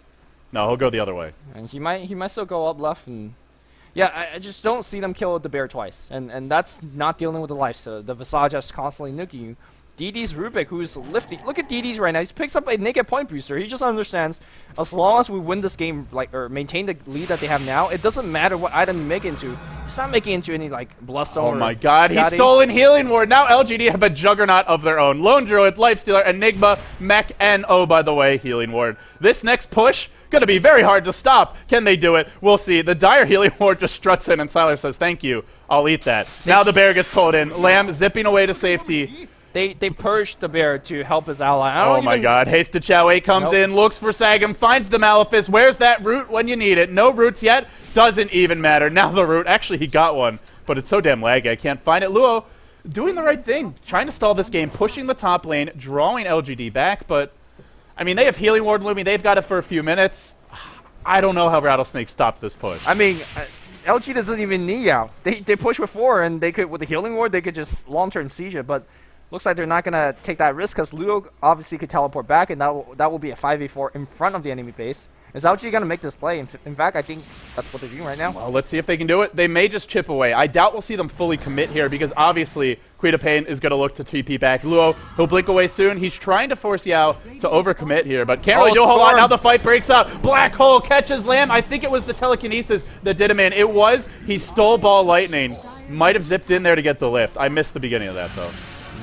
No, he'll go the other way. And he might still go up left. And yeah, I just don't see them kill the bear twice. And that's not dealing with the life. So the Visage is constantly nuking you. DD's Rubik, who's lifting. Look at DD's right now. He picks up a naked point booster. He just understands, as long as we win this game, or maintain the lead that they have now, it doesn't matter what item you make into. He's not making into any, Bloodstone. Oh my god, he's stolen Healing Ward. Now LGD have a juggernaut of their own. Lone Druid, Lifestealer, Enigma, Mech, and by the way, Healing Ward. This next push, gonna be very hard to stop. Can they do it? We'll see. The Dire Healing Ward just struts in, and Sylar says, thank you. I'll eat that. Now the bear gets pulled in. Lamb zipping away to safety. They purged the bear to help his ally. Oh my god. Hasted Xiaowei comes in, looks for Sagam, finds the Malefice. Where's that root when you need it? No roots yet. Doesn't even matter. Now the root. Actually, he got one, but it's so damn laggy. I can't find it. Luo doing the right thing. Trying to stall this game, pushing the top lane, drawing LGD back, but I mean, they have Healing Ward looming. They've got it for a few minutes. I don't know how Rattlesnake stopped this push. I mean, LG doesn't even need Yao. They push with 4, and they could, with the Healing Ward, they could just long-term siege it, but looks like they're not going to take that risk because Luo obviously could teleport back, and that will be a 5v4 in front of the enemy base. Is LG going to make this play? In fact, I think that's what they're doing right now. Well, let's see if they can do it. They may just chip away. I doubt we'll see them fully commit here because obviously Queen of Pain is going to look to TP back. Luo, he'll blink away soon. He's trying to force Yao to overcommit here, but can't really do a whole lot. Now the fight breaks out. Black Hole catches Lamb. I think it was the telekinesis that did him in. It was. He stole Ball Lightning. Might have zipped in there to get the lift. I missed the beginning of that, though.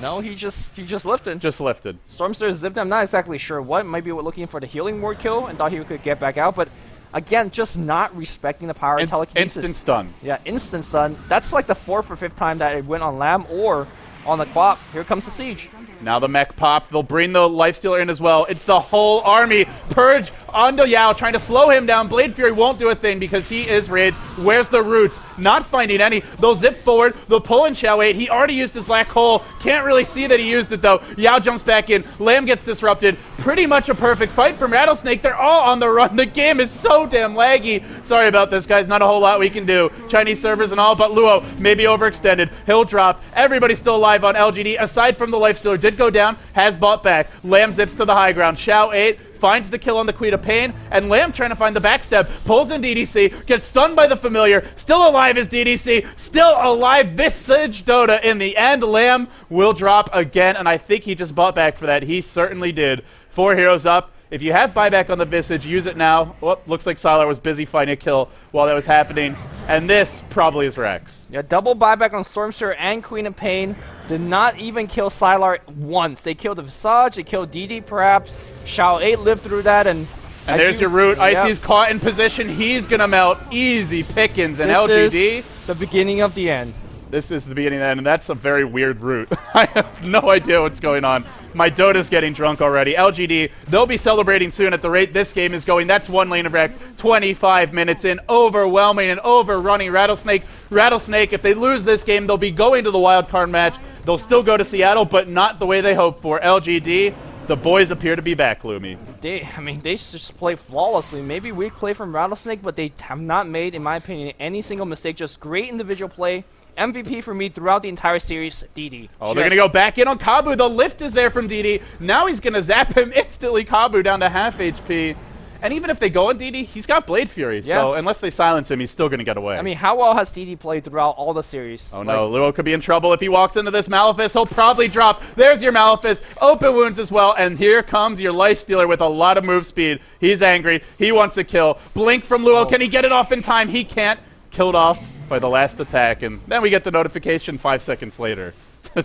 No, he just lifted. Just lifted. Stormster zipped him. I'm not exactly sure what. Maybe we're looking for the Healing Ward kill and thought he could get back out. But again, just not respecting the power of telekinesis. Instant stun. Yeah, instant stun. That's like the 4th or 5th time that it went on Lamb or on the Quap. Here comes the siege. Now the mech popped. They'll bring the Lifestealer in as well. It's the whole army. Purge onto Yao, trying to slow him down. Blade Fury won't do a thing because he is raged. Where's the roots? Not finding any. They'll zip forward. They'll pull in Xiaowei. He already used his black hole. Can't really see that he used it, though. Yao jumps back in. Lamb gets disrupted. Pretty much a perfect fight from Rattlesnake. They're all on the run. The game is so damn laggy. Sorry about this, guys. Not a whole lot we can do. Chinese servers and all, but Luo maybe overextended. He'll drop. Everybody's still alive on LGD. Aside from the Lifestealer, did go down. Has bought back. Lamb zips to the high ground. Xiao 8 finds the kill on the Queen of Pain, and Lamb trying to find the backstab. Pulls in DDC, gets stunned by the familiar. Still alive is DDC. Still alive. Visage Dota in the end. Lamb will drop again, and I think he just bought back for that. He certainly did. 4 heroes up. If you have buyback on the Visage, use it now. Oh, looks like Sylar was busy finding a kill while that was happening. And this probably is Rex. Yeah, double buyback on Stormster and Queen of Pain. Did not even kill Sylar once. They killed the Visage, they killed DD perhaps. Xiao 8 lived through that, and And there's your route. Icy's caught in position. He's going to melt. Easy pickings. And this LGD. Is the beginning of the end. This is the beginning of the end, and that's a very weird route. I have no idea what's going on. My Dota's getting drunk already. LGD, they'll be celebrating soon at the rate this game is going. That's one lane of Rex. 25 minutes in. Overwhelming and overrunning Rattlesnake. Rattlesnake, if they lose this game, they'll be going to the wild card match. They'll still go to Seattle, but not the way they hoped for. LGD, the boys appear to be back, Lumi. They just play flawlessly. Maybe weak play from Rattlesnake, but they have not made, in my opinion, any single mistake. Just great individual play. MVP for me throughout the entire series, DD. Oh, they're going to go back in on Kabu. The lift is there from DD. Now he's going to zap him instantly. Kabu down to half HP. And even if they go on DD, he's got Blade Fury. Yeah. So unless they silence him, he's still going to get away. I mean, how well has DD played throughout all the series? Oh, no. Luo could be in trouble if he walks into this Malefice. He'll probably drop. There's your Malefice. Open wounds as well. And here comes your Lifestealer with a lot of move speed. He's angry. He wants a kill. Blink from Luo. Can he get it off in time? He can't. Killed off by the last attack, and then we get the notification 5 seconds later.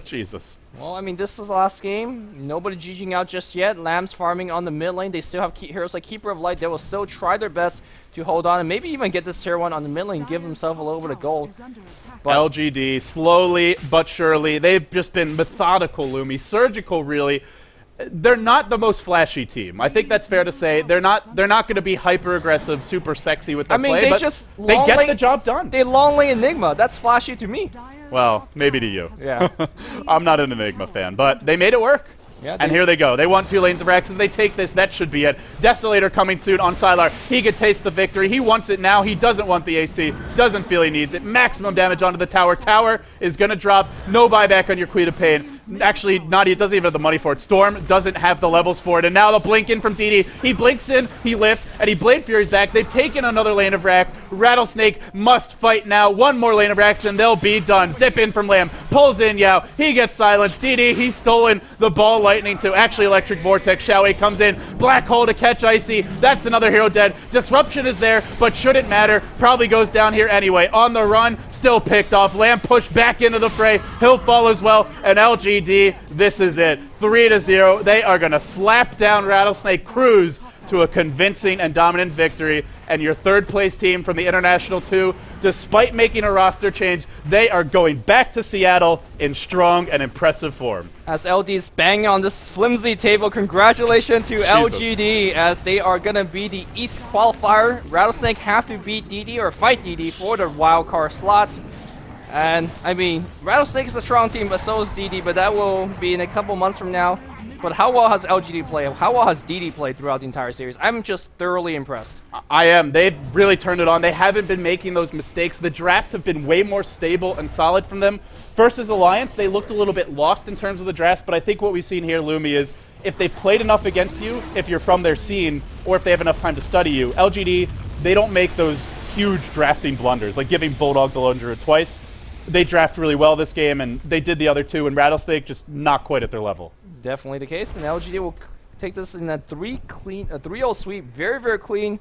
Jesus. Well, I mean, this is the last game. Nobody GGing out just yet. Lamb's farming on the mid lane. They still have heroes like Keeper of Light. They will still try their best to hold on and maybe even get this tier 1 on the mid lane, give himself a little bit of gold. But LGD, slowly but surely, they've just been methodical, Lumi, surgical, really. They're not the most flashy team. I think that's fair to say. They're not going to be hyper aggressive, super sexy with their play. But they get the job done. They long lane Enigma. That's flashy to me. Well, maybe to you. Yeah. I'm not an Enigma fan, but they made it work. Yeah, and here they go. They want 2 lanes of Rex, and they take this. That should be it. Desolator coming soon on Sylar. He could taste the victory. He wants it now. He doesn't want the AC. Doesn't feel he needs it. Maximum damage onto the tower. Tower is going to drop. No buyback on your Queen of Pain. Actually, Nadia doesn't even have the money for it. Storm doesn't have the levels for it. And now the blink in from DD. He blinks in, he lifts, and he Blade Fury's back. They've taken another lane of Rax. Rattlesnake must fight now. One more lane of Rax, and they'll be done. Zip in from Lamb. Pulls in Yao. He gets silenced. DD, he's stolen the ball lightning to actually Electric Vortex. Xiaowei comes in. Black Hole to catch Icy. That's another hero dead. Disruption is there, but shouldn't matter. Probably goes down here anyway. On the run, still picked off. Lamb pushed back into the fray. He'll fall as well. And LGD, this is it. 3-0. They are going to slap down Rattlesnake, cruise to a convincing and dominant victory. And your third place team from the International 2, despite making a roster change, they are going back to Seattle in strong and impressive form. As LD's banging on this flimsy table, congratulations to LGD as they are going to be the East qualifier. Rattlesnake have to beat DD or fight DD for the wildcard slots. And, I mean, Rattlesnake is a strong team, but so is DD, but that will be in a couple months from now. But how well has LGD played? How well has DD played throughout the entire series? I'm just thoroughly impressed. I am. They've really turned it on. They haven't been making those mistakes. The drafts have been way more stable and solid from them. Versus Alliance, they looked a little bit lost in terms of the drafts, but I think what we've seen here, Lumi, is if they've played enough against you, if you're from their scene, or if they have enough time to study you, LGD, they don't make those huge drafting blunders, like giving Bulldog the Lone Druid twice. They draft really well this game, and they did the other two, and Rattlesnake just not quite at their level. Definitely the case, and LGD will take this in a 3-0 sweep. Very, very clean.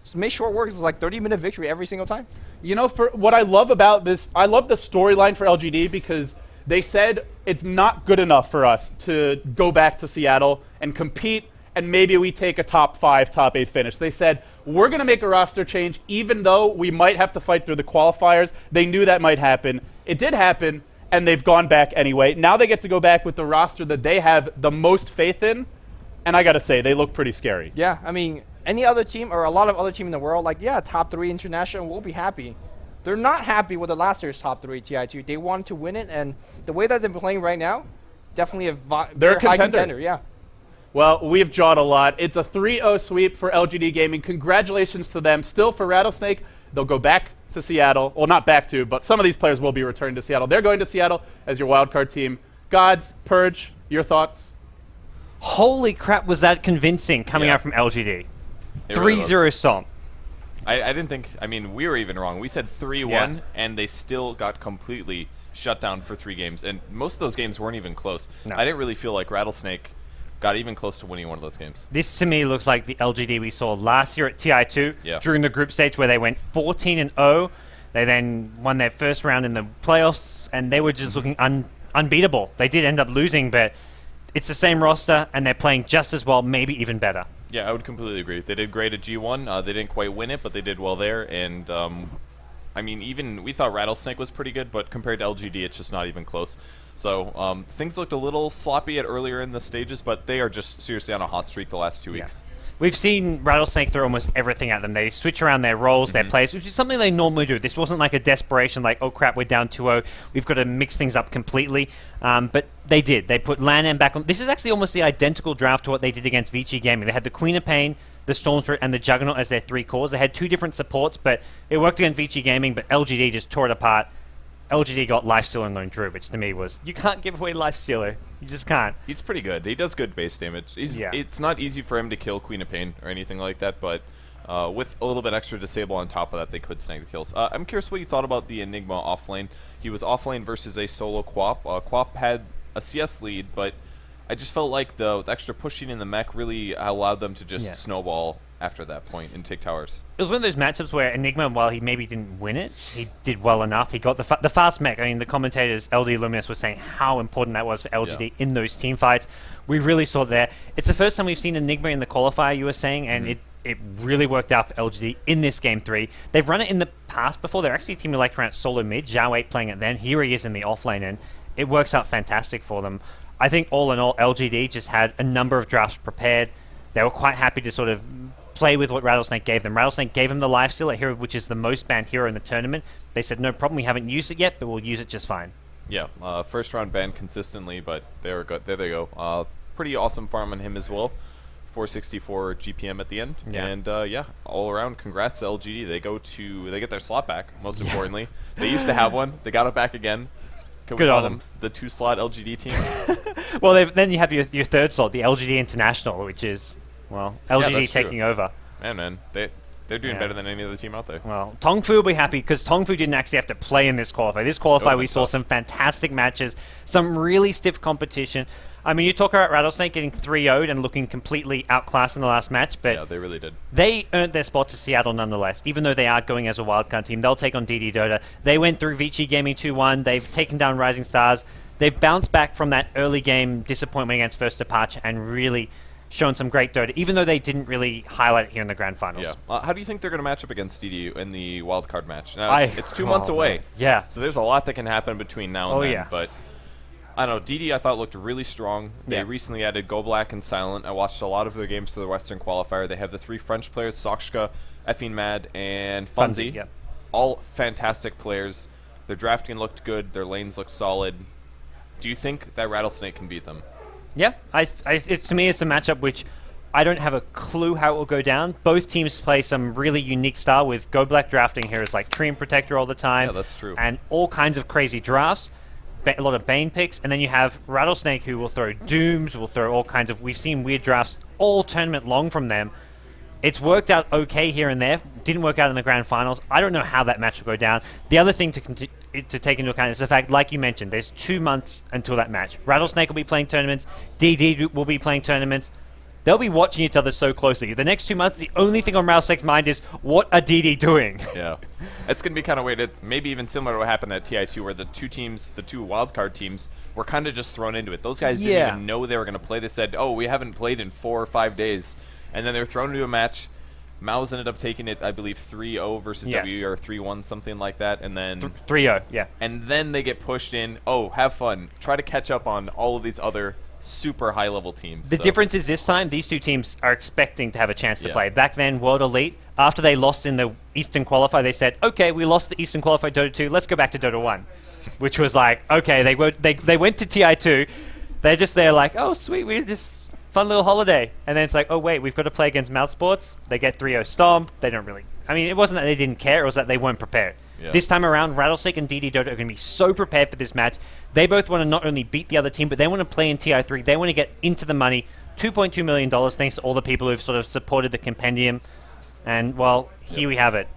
Just make short work. It's like 30-minute victory every single time. You know, for what I love about this, I love the storyline for LGD because they said it's not good enough for us to go back to Seattle and compete, and maybe we take a top 5, top 8 finish. They said, we're going to make a roster change, even though we might have to fight through the qualifiers. They knew that might happen. It did happen, and they've gone back anyway. Now they get to go back with the roster that they have the most faith in, and I got to say, they look pretty scary. Yeah, I mean, any other team or a lot of other team in the world, like, yeah, top 3 international, will be happy. They're not happy with the last year's top 3 TI3. They want to win it, and the way that they're playing right now, definitely they're a high contender. Yeah. Well, we've jawed a lot. It's a 3-0 sweep for LGD Gaming. Congratulations to them. Still for Rattlesnake, they'll go back to Seattle. Well, not back to, but some of these players will be returned to Seattle. They're going to Seattle as your wildcard team. Gods, Purge, your thoughts? Holy crap, was that convincing coming out from LGD. 3-0 stomp. I didn't think, I mean, we were even wrong. We said 3-1, and they still got completely shut down for 3 games. And most of those games weren't even close. No. I didn't really feel like Rattlesnake got even close to winning one of those games. This, to me, looks like the LGD we saw last year at TI2 during the group stage where they went 14-0. They then won their first round in the playoffs, and they were just looking unbeatable. They did end up losing, but it's the same roster, and they're playing just as well, maybe even better. Yeah, I would completely agree. They did great at G1. They didn't quite win it, but they did well there. And I mean, even we thought Rattlesnake was pretty good, but compared to LGD, it's just not even close. So things looked a little sloppy earlier in the stages, but they are just seriously on a hot streak the last 2 weeks. We've seen Rattlesnake throw almost everything at them. They switch around their roles, their plays, which is something they normally do. This wasn't like a desperation, like, oh crap, we're down 2-0. We've got to mix things up completely. But they did. They put LAN back on. This is actually almost the identical draft to what they did against Vici Gaming. They had the Queen of Pain, the Storm Spirit, and the Juggernaut as their 3 cores. They had 2 different supports, but it worked against Vici Gaming, but LGD just tore it apart. LGD got Lifestealer and Lone Druid, which to me was, you can't give away Lifestealer. You just can't. He's pretty good. He does good base damage. It's not easy for him to kill Queen of Pain or anything like that, but with a little bit extra disable on top of that, they could snag the kills. I'm curious what you thought about the Enigma offlane. He was offlane versus a solo Quap. Quap had a CS lead, but I just felt like the extra pushing in the mech really allowed them to just snowball after that point and take towers. It was one of those matchups where Enigma, while he maybe didn't win it, he did well enough. He got the fast mech. I mean, the commentators, LD Luminous, was saying how important that was for LGD in those team fights. We really saw it there. It's the first time we've seen Enigma in the qualifier, you were saying, and it really worked out for LGD in this Game 3. They've run it in the past before. They're actually a team who like to run it solo mid. Zhao 8 playing it then. Here he is in the offlane, and it works out fantastic for them. I think all in all, LGD just had a number of drafts prepared. They were quite happy to sort of play with what Rattlesnake gave them. Rattlesnake gave him the Lifestealer hero, which is the most banned hero in the tournament. They said, no problem, we haven't used it yet, but we'll use it just fine. Yeah, first round banned consistently, but there they go. Pretty awesome farm on him as well. 464 GPM at the end. Yeah. And yeah, all around, congrats to LGD. They get their slot back, most importantly. They used to have one. They got it back again. Can we Good call on them the 2-slot LGD team? Well, then you have your third slot, the LGD International, which is, well, LGD taking over. Man, they're doing better than any other team out there. Well, Tongfu will be happy because Tongfu didn't actually have to play in this qualifier. This qualifier, we saw some fantastic matches, some really stiff competition. I mean, you talk about Rattlesnake getting 3-0'd and looking completely outclassed in the last match, but yeah, they really did. They earned their spot to Seattle nonetheless. Even though they are going as a wildcard team, they'll take on DD Dota. They went through Vici Gaming 2-1. They've taken down Rising Stars. They've bounced back from that early game disappointment against First Departure and really shown some great Dota, even though they didn't really highlight it here in the Grand Finals. Yeah. How do you think they're going to match up against DD in the wildcard match? Now, it's 2 months away. Man. Yeah. So there's a lot that can happen between now and then. Yeah. But I don't know. DD I thought looked really strong. They recently added Go Black and Silent. I watched a lot of their games to the Western Qualifier. They have the 3 French players, Sakshka, Effing Mad, and Funzi. Yeah. All fantastic players. Their drafting looked good. Their lanes looked solid. Do you think that Rattlesnake can beat them? Yeah. To me, it's a matchup which I don't have a clue how it will go down. Both teams play some really unique style with Go Black drafting heroes like Tree and Protector all the time. Yeah, that's true. And all kinds of crazy drafts. A lot of Bane picks, and then you have Rattlesnake who will throw Dooms, will throw all kinds of... We've seen weird drafts all tournament long from them. It's worked out okay here and there. Didn't work out in the Grand Finals. I don't know how that match will go down. The other thing to take into account is the fact, like you mentioned, there's 2 months until that match. Rattlesnake will be playing tournaments. DD will be playing tournaments. They'll be watching each other so closely. The next 2 months, the only thing on Rattlesnake's mind is, what are DD doing? Yeah. It's going to be kind of weird. It's maybe even similar to what happened at TI3, where the 2 teams, the 2 wildcard teams, were kind of just thrown into it. Those guys didn't even know they were going to play. They said, oh, we haven't played in 4 or 5 days. And then they were thrown into a match. Mao's ended up taking it, I believe, 3-0 versus W or 3-1, something like that. And then 3-0, yeah. And then they get pushed in. Oh, have fun. Try to catch up on all of these other super high-level teams. The difference is this time, these 2 teams are expecting to have a chance to play. Back then, World Elite, after they lost in the Eastern Qualifier, they said, okay, we lost the Eastern Qualifier Dota 2, let's go back to Dota 1. Which was like, okay, they went to TI2, they're just there like, oh, sweet, we just fun little holiday. And then it's like, oh, wait, we've got to play against Mouth Sports. They get 3-0 stomp. They don't really... I mean, it wasn't that they didn't care, it was that they weren't prepared. Yeah. This time around, Rattlesnake and DD Dota are going to be so prepared for this match. They both want to not only beat the other team, but they want to play in TI3. They want to get into the money. $2.2 million, thanks to all the people who've sort of supported the compendium. And, well, here we have it.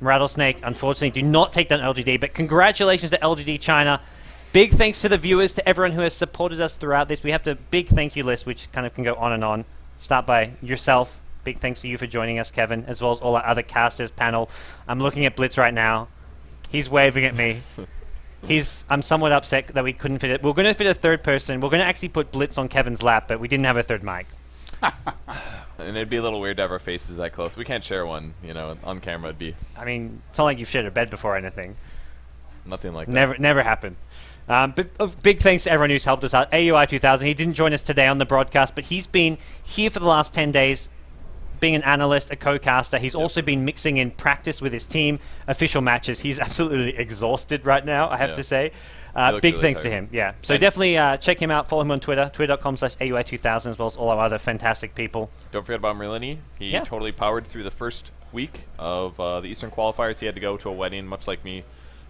Rattlesnake, unfortunately, do not take down LGD, but congratulations to LGD China. Big thanks to the viewers, to everyone who has supported us throughout this. We have the big thank you list, which kind of can go on and on. Start by yourself. Big thanks to you for joining us, Kevin, as well as all our other casters panel. I'm looking at Blitz right now. He's waving at me. I'm somewhat upset that we couldn't fit it. We're going to fit a 3rd person. We're going to actually put Blitz on Kevin's lap, but we didn't have a 3rd mic. And it'd be a little weird to have our faces that close. We can't share one, you know, on camera. It'd be... I mean, it's not like you've shared a bed before or anything. Nothing like that. Never happened. But big thanks to everyone who's helped us out. AUI2000, he didn't join us today on the broadcast, but he's been here for the last 10 days, being an analyst, a co-caster. He's also been mixing in practice with his team, official matches. He's absolutely exhausted right now, I have to say. Big really thanks tired. to him. Yeah. So definitely check him out. Follow him on Twitter, twitter.com/AUI2000, as well as all our other fantastic people. Don't forget about Merlini. He totally powered through the first week of the Eastern qualifiers. He had to go to a wedding, much like me,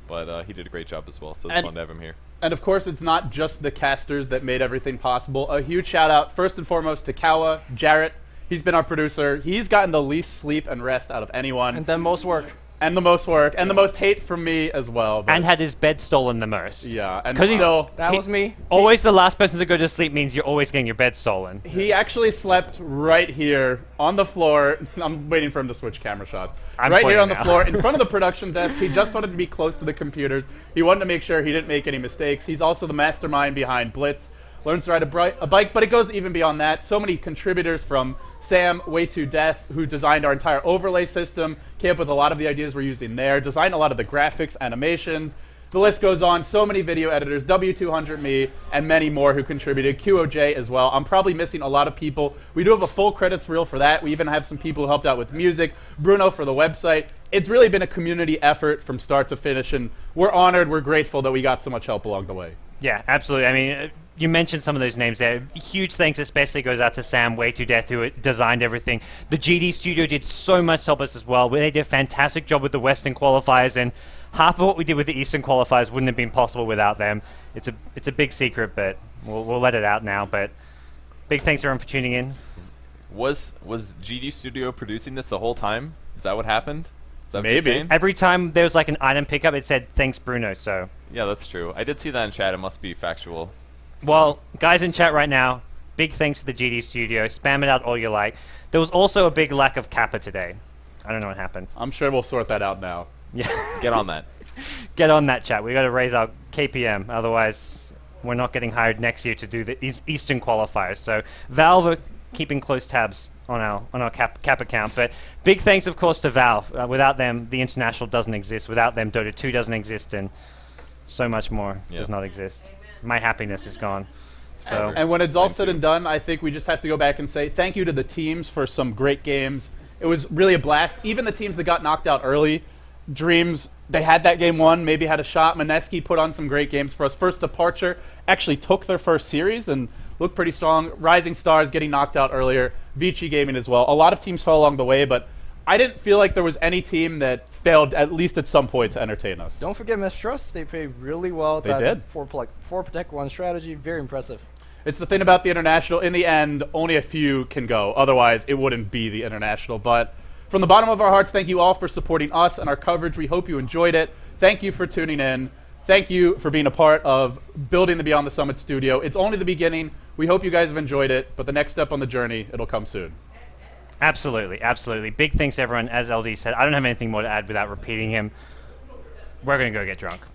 but he did a great job as well, so it's fun to have him here. And of course, it's not just the casters that made everything possible. A huge shout out, first and foremost, to Kawa, Jarrett. He's been our producer. He's gotten the least sleep and rest out of anyone. And the most work. And the most work. And the most hate from me as well. And had his bed stolen the most. Yeah. And still, that was me. Always the last person to go to sleep means you're always getting your bed stolen. He actually slept right here on the floor. I'm waiting for him to switch camera shots. Right here on the floor in front of the production desk. He just wanted to be close to the computers. He wanted to make sure he didn't make any mistakes. He's also the mastermind behind Blitz. Learns to ride a bike, but it goes even beyond that. So many contributors, from Sam, Way to Death, who designed our entire overlay system, came up with a lot of the ideas we're using there, designed a lot of the graphics, animations. The list goes on. So many video editors, W200Me, and many more who contributed. QOJ as well. I'm probably missing a lot of people. We do have a full credits reel for that. We even have some people who helped out with music. Bruno for the website. It's really been a community effort from start to finish, and we're honored, we're grateful that we got so much help along the way. Yeah, absolutely. I mean, you mentioned some of those names there. Huge thanks especially goes out to Sam, Way to Death, who designed everything. The GD studio did so much to help us as well. They did a fantastic job with the Western qualifiers, and half of what we did with the Eastern qualifiers wouldn't have been possible without them. It's a big secret, but we'll let it out now. But big thanks everyone for tuning in. Was GD Studio producing this the whole time? Is that what happened? Is that what you're Maybe. saying? Every time there was like an item pickup, it said, "Thanks, Bruno," so... Yeah, that's true. I did see that in chat. It must be factual. Well, guys in chat right now, big thanks to the GD Studio. Spam it out all you like. There was also a big lack of Kappa today. I don't know what happened. I'm sure we'll sort that out now. Yeah. Get on that. Get on that, chat. We got to raise our KPM. Otherwise, we're not getting hired next year to do the Eastern qualifiers. So Valve are keeping close tabs on our cap account. But big thanks, of course, to Valve. Without them, the International doesn't exist. Without them, Dota 2 doesn't exist. And so much more does not exist. My happiness is gone. So. And when it's all said and done, I think we just have to go back and say thank you to the teams for some great games. It was really a blast. Even the teams that got knocked out early, Dreams, they had that game won, maybe had a shot. Mineski put on some great games for us. First Departure actually took their first series and looked pretty strong. Rising Stars getting knocked out earlier. Vici Gaming as well. A lot of teams fell along the way, but I didn't feel like there was any team that failed at least at some point to entertain us. Don't forget Mistrust. They played really well. They did. 4 Protect 1 strategy. Very impressive. It's the thing about the International. In the end, only a few can go. Otherwise, it wouldn't be the International. But from the bottom of our hearts, thank you all for supporting us and our coverage. We hope you enjoyed it. Thank you for tuning in. Thank you for being a part of building the Beyond the Summit studio. It's only the beginning. We hope you guys have enjoyed it. But the next step on the journey, it'll come soon. Absolutely, absolutely. Big thanks, everyone. As LD said, I don't have anything more to add without repeating him. We're going to go get drunk.